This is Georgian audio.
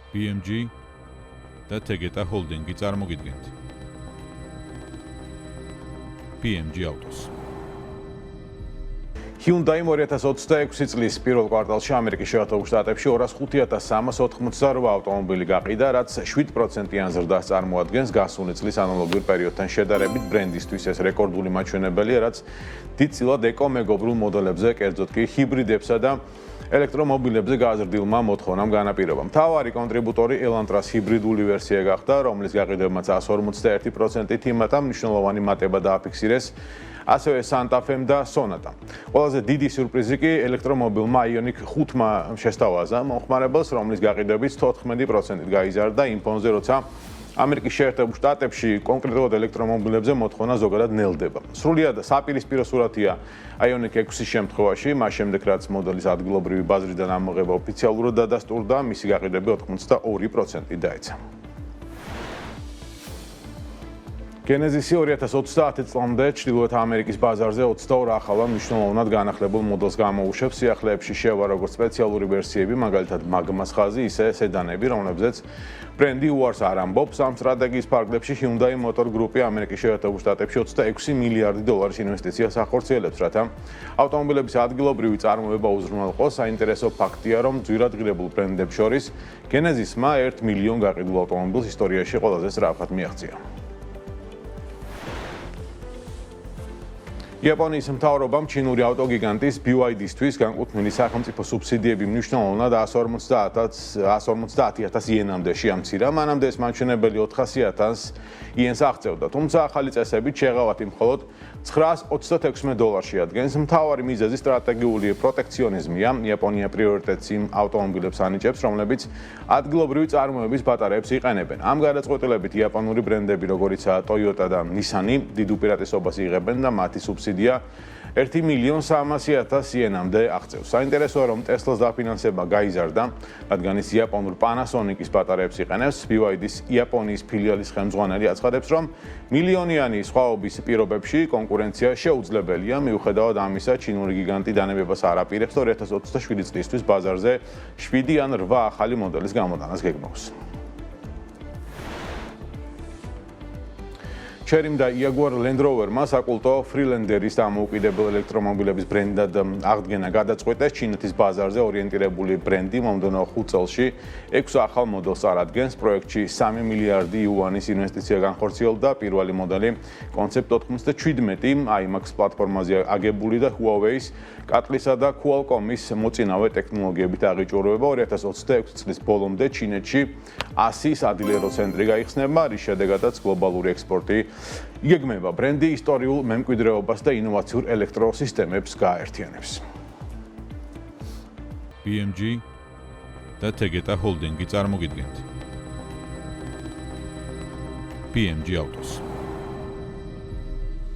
BMG და Tegeta Holding-ი წარმოგიდგენთ. BMG Autos. Hyundai 2026 წლის პირველ კვარტალში ამერიკის შეერთებულ შტატებში 205,388 ავტომობილი გაყიდა, რაც 7%-იან ზრდას წარმოადგენს გასული წლის ანალოგიურ პერიოდთან შედარებით. ბრენდისთვის ეს რეკორდული მაჩვენებელია, რაც დიდწილად ეკომეგობრულ მოდელებზე, კერძოდ კი ჰიბრიდებსა და ელექტრომობილებზე გაზრდილმა მოთხოვნამ განაპირობა. მთავარი კონტრიბუტორი Elantras ჰიბრიდული ვერსია გახდა, რომლის გაყიდვებმაც 151%-ით იმატა, მნიშვნელოვანი მატება დააფიქსირეს ასევე Santa Fe და Sonata. ყველაზე დიდი სიურპრიზი კი ელექტრომობილმა Ioniq 5-მა შესთავაზა მომხმარებელს, რომლის გაყიდვებიც 14%-ით გაიზარდა იმ ფონზე, როცა ამერიკის შეერთებულ შტატებში კონკრეტულად ელექტრომობილებზე მოთხოვნა ზოგადად ნელდება. სრულიად საპირისპირო სურათია Ioniq 6-ის შემთხვევაში, მას შემდეგ რაც მოდელის ადგილობრივი ბაზრიდან ამოღება ოფიციალურად დადასტურდა, მისი გაყიდვები 82%-ით დაეცა. Genesis 2030 წლამდე ჩრდილოეთ ამერიკის ბაზარზე 22 ახალ მნიშვნელოვნად განახლებულ მოდელს გამოუშვებს. სიახლეებში შევა როგორც სპეციალური ვერსიები, მაგალითად მაგმას ხაზი, ისე სედანები, რომლებზეც ბრენდი უარს არ ამბობს. ამ სტრატეგიის ფარგლებში Hyundai Motor Group-ი ამერიკის შეერთებულ შტატებში 26 მილიარდი დოლარის ინვესტიციას ახორციელებს, რათა ავტომობილების ადგილობრივი წარმოება უზრუნველყოს. საინტერესო ფაქტია, რომ ძვირადღირებულ ბრენდებს შორის Genesis-მა 1 მილიონ გაყიდულ ავტომობილს ისტორიაში ყველაზე სწრაფად მიაღწია. იაპონიის მთავრობამ ჩინური ავტოგიგანტის BYD-ისთვის განკუთვნილი სახელმწიფო სუბსიდიები მნიშვნელოვნად 150,000 იენამდე შეამცირა. მანამდე ეს მაჩვენებელი 400,000 იენს აღწევდა, თუმცა ახალი წესებით შეღავათი მხოლოდ $926 შეადგენს. მთავარი მიზეზი სტრატეგიული პროტექციონიზმია. იაპონია პრიორიტეტს იმ ავტომობილებს ანიჭებს, რომლებიც ადგილობრივი წარმოების ბატარეებს იყენებენ. ამ გადაწყვეტილებით იაპონური ბრენდები, როგორიცაა Toyota და Nissan, დიდ უპირატესობას იღებენ და მათი სუბსიდია 1,300,000 იენამდე აღწევს. საინტერესოა, რომ Tesla-ს დაფინანსება გაიზარდა, რადგან ის იაპონურ Panasonic-ის ბატარეებს იყენებს. BYD-ის იაპონიის ფილიალის ხელმძღვანელი აცხადებს, რომ მილიონიანი სხვაობის პირობებში კონკურენცია შეუძლებელია. მიუხედავად ამისა, ჩინური გიგანტი დანებებას არ აპირებს, 2027 წლისთვის ბაზარზე 7 ან 8 ახალი მოდელის გამოტანას გეგმავს. Chery და Jaguar Land Rover-მა საკულტო Freelander-ის დამოუკიდებელ ელექტრომობილების ბრენდად აღდგენა გადაწყვეტეს. ჩინეთის ბაზარზე ორიენტირებული ბრენდი მომდევნო 5 წელში 6 ახალ მოდელს წარადგენს. პროექტში 3 მილიარდი იუანის ინვესტიცია განხორციელდა. პირველი მოდელი კონცეპტ 97 iMax პლატფორმაზე აგებული და Huawei-ის, კატლისა და Qualcomm-ის მოწინავე ტექნოლოგიებით აღიჭურვება. 2026 წლის ბოლომდე ჩინეთში 100 სადილერო ცენტრი გაიხსნება, რის შედეგადაც გლობალური ექსპორტი იგეგმება. ბრენდი ისტორიულ მემკვიდრეობას და ინოვაციურ ელექტროსისტემებს გააერთიანებს. BMG და Tegeta Holding-ი წარმოგიდგენთ. BMG Autos.